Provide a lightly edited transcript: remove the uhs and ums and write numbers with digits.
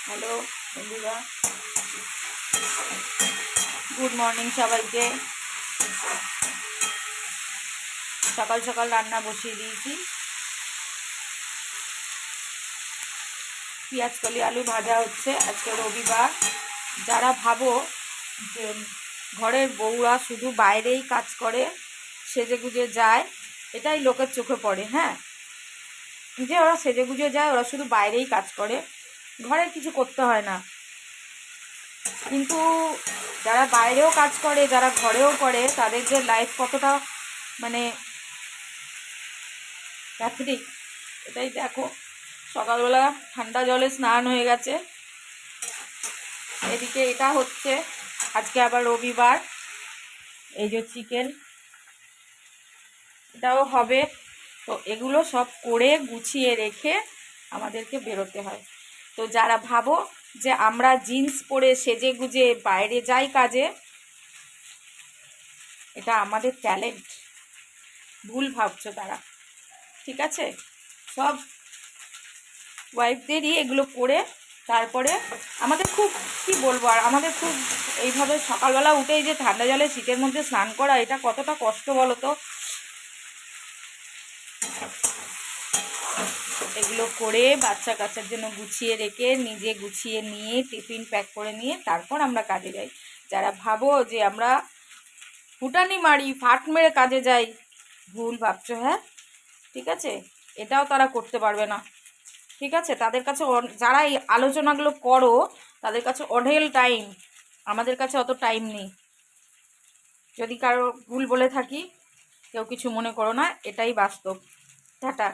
Hello বন্ধুরা, good morning সবাইকে। সকাল সকাল রান্না বসিয়ে দিয়েছি। পেঁয়াজ কলি আলু ভাজা হচ্ছে। আজকে রবিবার। যারা ভাবো যে ঘরের বউরা শুধু বাইরেই কাজ করে, সেজে গুজে যায়, এটাই লোকের চোখে পড়ে। হ্যাঁ, যে ওরা সেজে গুজে যায়, ওরা শুধু বাইরেই কাজ করে, ঘরের কিছু করতে হয় না। কিন্তু যারা বাইরেও কাজ করে, যারা ঘরেও করে, তাদের যে লাইফ কতটা মানে প্যাথেটিক, এটাই দেখো। সকালবেলা ঠান্ডা জলে স্নান হয়ে গেছে। এদিকে এটা হচ্ছে, আজকে আবার রবিবার। এই যে চিকেন, এটাও হবে। তো এগুলো সব করে গুছিয়ে রেখে আমাদেরকে বেরোতে হয়। তো যারা ভাবো যে আমরা জিন্স পরে সেজে গুজে বাইরে যাই কাজে, এটা আমাদের ট্যালেন্ট, ভুল ভাবছো তারা। ঠিক আছে, সব ওয়াইফদেরই এগুলো করে তারপরে আমাদের খুব কি বলবো, আর আমাদের খুব এইভাবে সকালবেলা উঠেই যে ঠান্ডা জলে শীতের মধ্যে স্নান করা, এটা কতটা কষ্ট বলো তো। এগুলো করে বাচ্চা কাচ্চার জন্য গুছিয়ে রেখে, নিজে গুছিয়ে নিয়ে, টিফিন প্যাক করে নিয়ে তারপর আমরা কাজে যাই। যারা ভাবো যে আমরা ফুটানি মারি, ফাট মেরে কাজে যাই, ভুল ভাবছো। হ্যাঁ, ঠিক আছে, এটাও তারা করতে পারবে না। ঠিক আছে, তাদের কাছে যারা এই আলোচনাগুলো করো, তাদের কাছে অঢেল টাইম। আমাদের কাছে অত টাইম নেই। যদি কারো ভুল বলে থাকি, কেউ কিছু মনে করো না, এটাই বাস্তব। টাটা।